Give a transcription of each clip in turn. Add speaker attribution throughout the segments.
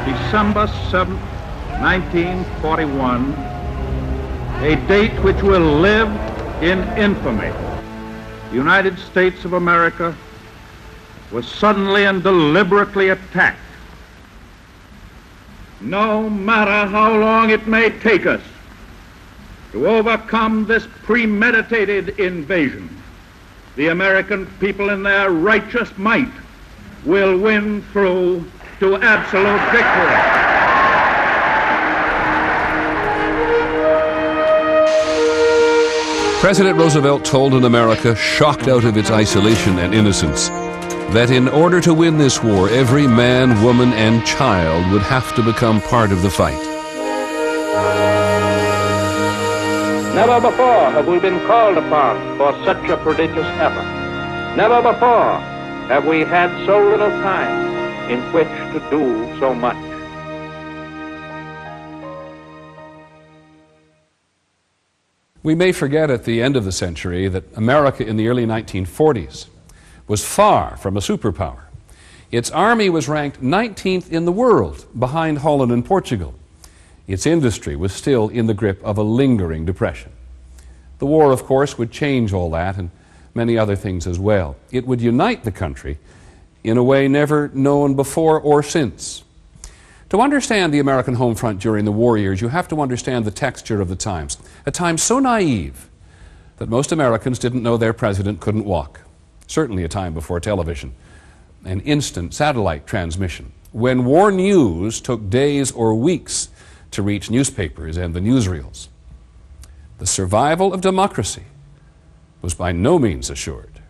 Speaker 1: December 7th, 1941, a date which will live in infamy. The United States of America was suddenly and deliberately attacked. No matter how long it may take us to overcome this premeditated invasion, the American people in their righteous might will win through to absolute victory.
Speaker 2: President Roosevelt told an America shocked out of its isolation and innocence that in order to win this war, every man, woman, and child would have to become part of the fight.
Speaker 3: Never before have we been called upon for such a prodigious effort. Never before have we had so little time in which to do so much.
Speaker 2: We may forget at the end of the century that America in the early 1940s was far from a superpower. Its army was ranked 19th in the world, behind Holland and Portugal. Its industry was still in the grip of a lingering depression. The war, of course, would change all that and many other things as well. It would unite the country in a way never known before or since. To understand the American home front during the war years, you have to understand the texture of the times. A time so naive that most Americans didn't know their president couldn't walk. Certainly a time before television and instant satellite transmission, when war news took days or weeks to reach newspapers and the newsreels. The survival of democracy was by no means assured.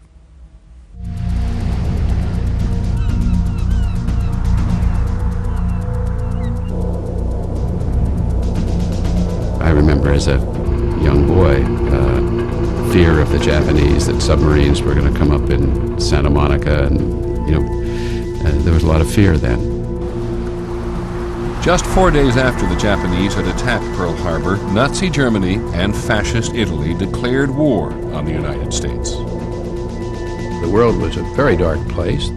Speaker 4: I remember as a young boy, fear of the Japanese, that submarines were going to come up in Santa Monica, and there was a lot of fear then.
Speaker 2: Just 4 days after the Japanese had attacked Pearl Harbor, Nazi Germany and Fascist Italy declared war on the United States.
Speaker 5: The world was a very dark place.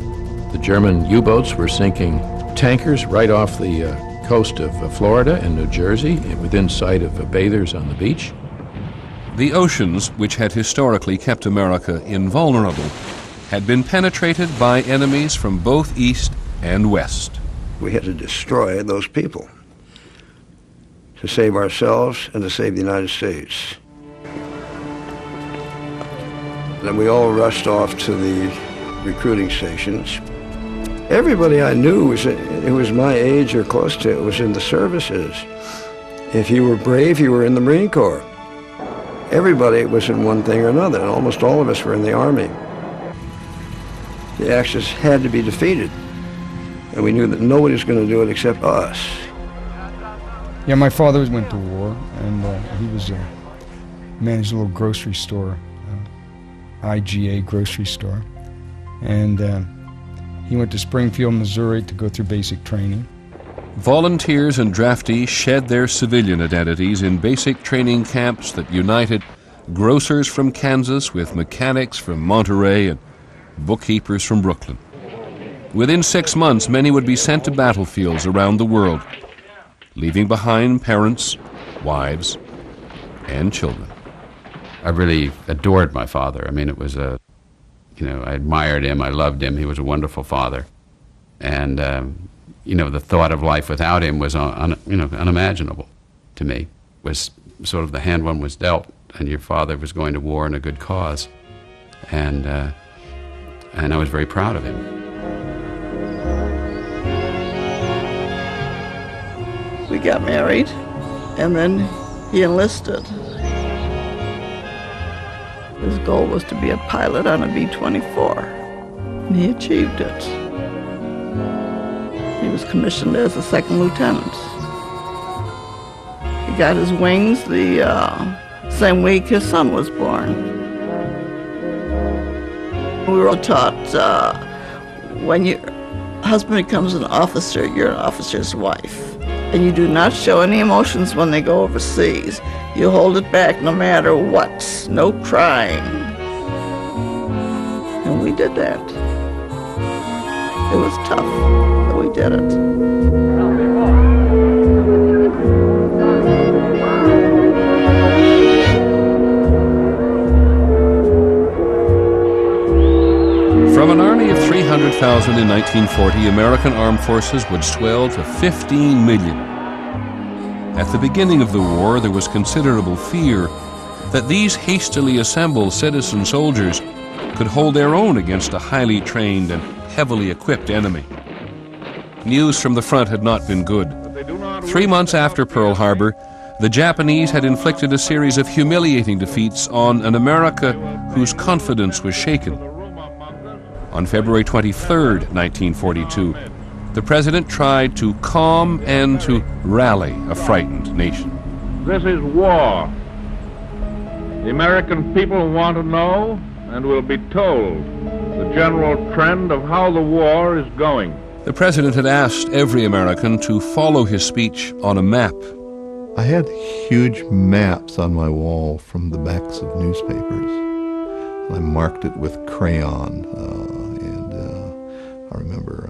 Speaker 5: The German U-boats were sinking tankers right off the coast of Florida and New Jersey, within sight of bathers on the beach.
Speaker 2: The oceans, which had historically kept America invulnerable, had been penetrated by enemies from both east and west.
Speaker 6: We had to destroy those people to save ourselves and to save the United States. Then we all rushed off to the recruiting stations. Everybody I knew who was my age or close to it was in the services. If you were brave, you were in the Marine Corps. Everybody was in one thing or another, and almost all of us were in the Army. The Axis had to be defeated, and we knew that nobody was going to do it except us.
Speaker 7: Yeah, my father went to war, and he was managed a little grocery store, IGA grocery store, and he went to Springfield, Missouri to go through basic training.
Speaker 2: Volunteers and draftees shed their civilian identities in basic training camps that united grocers from Kansas with mechanics from Monterey and bookkeepers from Brooklyn. Within 6 months, many would be sent to battlefields around the world, leaving behind parents, wives, and children.
Speaker 4: I really adored my father. I mean, it was I admired him, I loved him, he was a wonderful father. And, the thought of life without him was, unimaginable to me. It was sort of the hand one was dealt, and your father was going to war in a good cause. And I was very proud of him.
Speaker 8: We got married, and then he enlisted. His goal was to be a pilot on a B-24, and he achieved it. He was commissioned as a second lieutenant. He got his wings the same week his son was born. We were all taught when your husband becomes an officer, you're an officer's wife. And you do not show any emotions when they go overseas. You hold it back no matter what. No crying. And we did that. It was tough, but we did it.
Speaker 2: 300,000 in 1940, American armed forces would swell to 15 million. At the beginning of the war, there was considerable fear that these hastily assembled citizen soldiers could hold their own against a highly trained and heavily equipped enemy. News from the front had not been good. 3 months after Pearl Harbor, the Japanese had inflicted a series of humiliating defeats on an America whose confidence was shaken. On February 23, 1942, the President tried to calm and to rally a frightened nation.
Speaker 1: This is war. The American people want to know and will be told the general trend of how the war is going.
Speaker 2: The President had asked every American to follow his speech on a map.
Speaker 9: I had huge maps on my wall from the backs of newspapers. I marked it with crayon, and I remember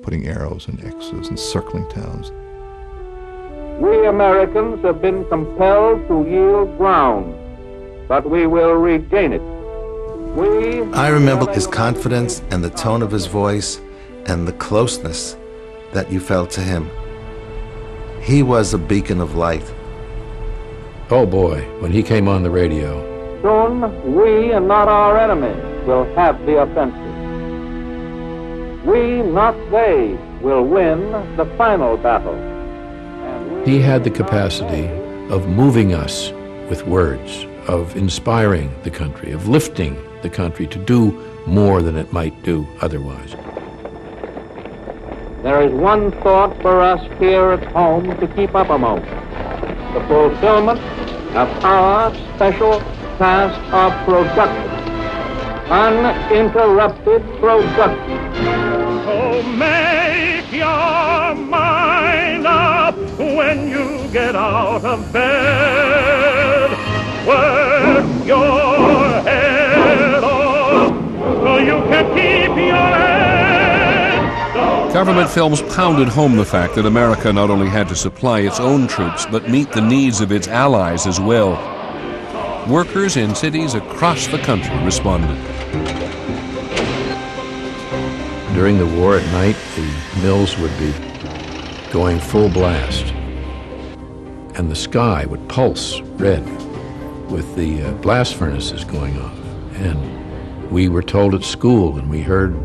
Speaker 9: putting arrows and X's and circling towns.
Speaker 3: We Americans have been compelled to yield ground, but we will regain it.
Speaker 10: I remember his confidence and the tone of his voice and the closeness that you felt to him. He was a beacon of light.
Speaker 5: Oh boy, when he came on the radio.
Speaker 3: Soon, we and not our enemies will have the offensive. We, not they, will win the final battle.
Speaker 5: He had the capacity of moving us with words, of inspiring the country, of lifting the country to do more than it might do otherwise.
Speaker 3: There is one thought for us here at home to keep uppermost: the fulfillment of our special task of production, uninterrupted production.
Speaker 1: So make your mind up when you get out of bed. Work your head off so you can keep your head.
Speaker 2: Government films pounded home the fact that America not only had to supply its own troops, but meet the needs of its allies as well. Workers in cities across the country responded.
Speaker 5: During the war at night, the mills would be going full blast, and the sky would pulse red with the blast furnaces going off. And we were told at school, and we heard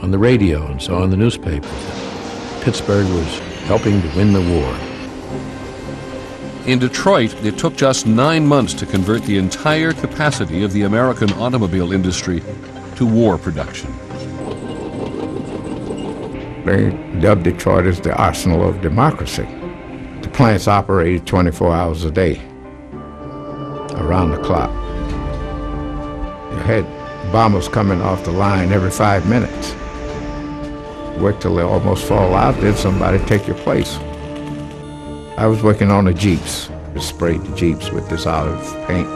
Speaker 5: on the radio and saw in the newspapers that Pittsburgh was helping to win the war.
Speaker 2: In Detroit, it took just 9 months to convert the entire capacity of the American automobile industry to war production.
Speaker 11: They dubbed Detroit as the arsenal of democracy. The plants operated 24 hours a day, around the clock. You had bombers coming off the line every 5 minutes. Work till they almost fall out, then somebody take your place. I was working on the Jeeps. We sprayed the Jeeps with this olive paint.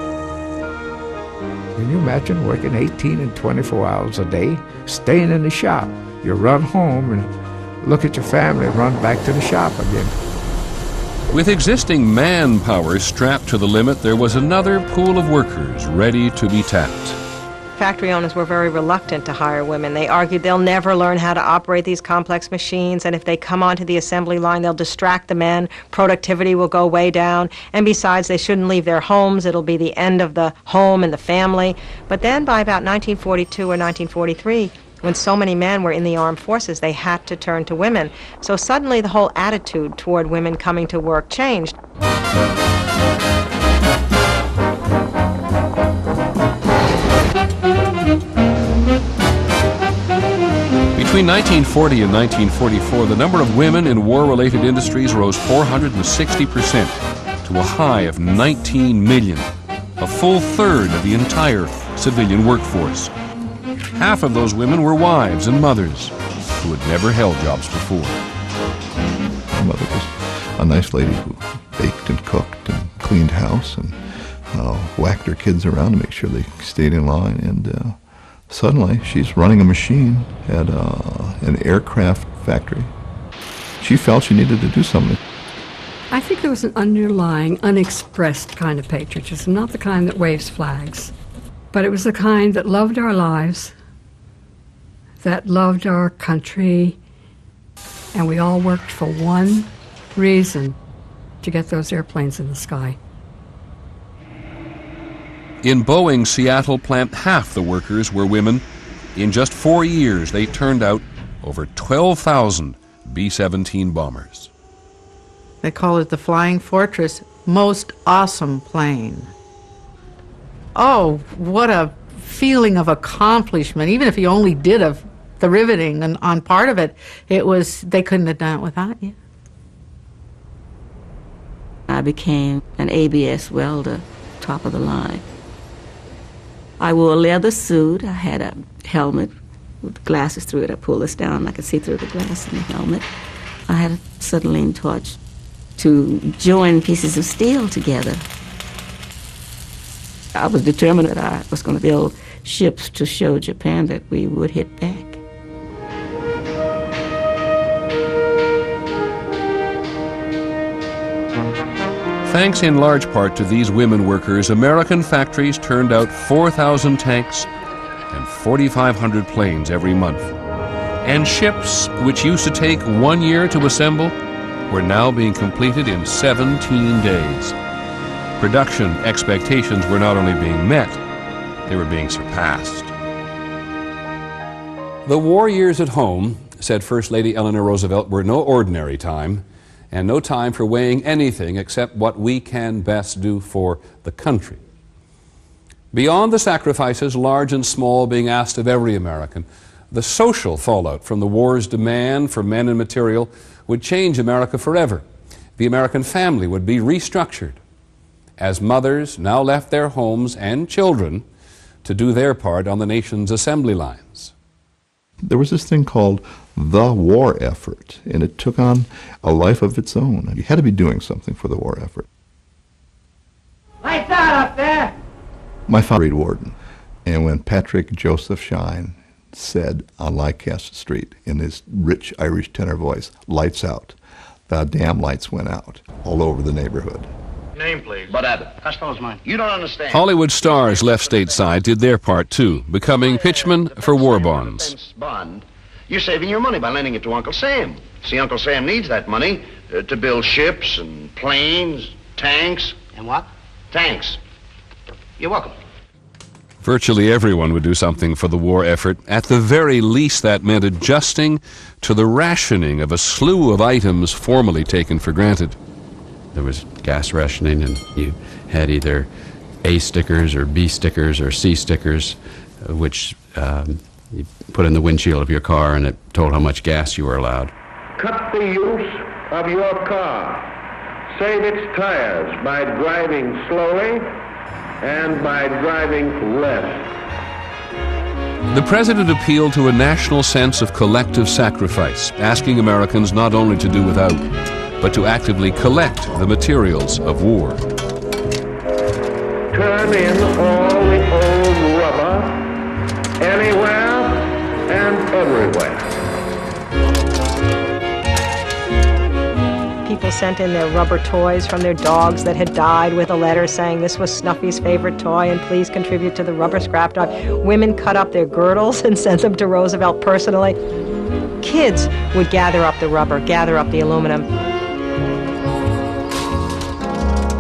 Speaker 11: Can you imagine working 18 and 24 hours a day, staying in the shop? You run home and look at your family and run back to the shop again.
Speaker 2: With existing manpower strapped to the limit, there was another pool of workers ready to be tapped.
Speaker 12: Factory owners were very reluctant to hire women. They argued they'll never learn how to operate these complex machines, and if they come onto the assembly line, they'll distract the men, productivity will go way down, and besides, they shouldn't leave their homes. It'll be the end of the home and the family. But then by about 1942 or 1943, when so many men were in the armed forces, they had to turn to women. So suddenly the whole attitude toward women coming to work changed.
Speaker 2: Between 1940 and 1944, the number of women in war-related industries rose 460% to a high of 19 million, a full third of the entire civilian workforce. Half of those women were wives and mothers who had never held jobs before.
Speaker 9: My mother was a nice lady who baked and cooked and cleaned house and whacked her kids around to make sure they stayed in line. And suddenly, she's running a machine at an aircraft factory. She felt she needed to do something.
Speaker 13: I think there was an underlying, unexpressed kind of patriotism, not the kind that waves flags, but it was the kind that loved our lives, that loved our country, and we all worked for one reason, to get those airplanes in the sky.
Speaker 2: In Boeing's Seattle plant, half the workers were women. In just 4 years, they turned out over 12,000 B-17 bombers.
Speaker 14: They call it the Flying Fortress. Most awesome plane. Oh, what a feeling of accomplishment. Even if you only did the riveting and on part of it, they couldn't have done it without you.
Speaker 15: I became an ABS welder, top of the line. I wore a leather suit. I had a helmet with glasses through it. I pulled this down and I could see through the glass in the helmet. I had a acetylene torch to join pieces of steel together. I was determined that I was going to build ships to show Japan that we would hit back.
Speaker 2: Thanks in large part to these women workers, American factories turned out 4,000 tanks and 4,500 planes every month. And ships, which used to take 1 year to assemble, were now being completed in 17 days. Production expectations were not only being met, they were being surpassed. The war years at home, said First Lady Eleanor Roosevelt, were no ordinary time, and no time for weighing anything except what we can best do for the country. Beyond the sacrifices, large and small, being asked of every American, the social fallout from the war's demand for men and material would change America forever. The American family would be restructured as mothers now left their homes and children to do their part on the nation's assembly lines.
Speaker 9: There was this thing called the war effort, and it took on a life of its own. You had to be doing something for the war effort.
Speaker 16: Lights out up there!
Speaker 9: My father was warden, and when Patrick Joseph Shine said on Leicester Street in his rich Irish tenor voice, "Lights out," the damn lights went out all over the neighborhood.
Speaker 17: Name, please. Bud Abbott. Costello's mine. You don't understand.
Speaker 2: Hollywood stars left stateside did their part too, becoming pitchmen for war bonds.
Speaker 17: Bond. You're saving your money by lending it to Uncle Sam. See, Uncle Sam needs that money to build ships and planes, tanks.
Speaker 16: And what?
Speaker 17: Tanks. You're welcome.
Speaker 2: Virtually everyone would do something for the war effort. At the very least, that meant adjusting to the rationing of a slew of items formerly taken for granted.
Speaker 4: There was gas rationing, and you had either A stickers or B stickers or C stickers, which you put in the windshield of your car, and it told how much gas you were allowed.
Speaker 3: Cut the use of your car. Save its tires by driving slowly and by driving less.
Speaker 2: The president appealed to a national sense of collective sacrifice, asking Americans not only to do without, but to actively collect the materials of war.
Speaker 3: Turn in all the old rubber anywhere and everywhere.
Speaker 12: People sent in their rubber toys from their dogs that had died with a letter saying this was Snuffy's favorite toy and please contribute to the rubber scrap dog. Women cut up their girdles and sent them to Roosevelt personally. Kids would gather up the rubber, gather up the aluminum.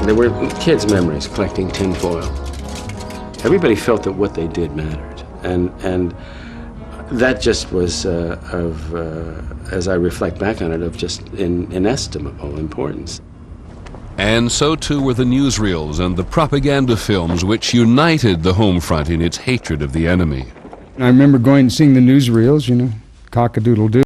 Speaker 18: There were kids' memories collecting tin foil. Everybody felt that what they did mattered, and that just was as I reflect back on it, of just inestimable importance.
Speaker 2: And so too were the newsreels and the propaganda films which united the home front in its hatred of the enemy.
Speaker 7: I remember going and seeing the newsreels, you know, cock-a-doodle-doo.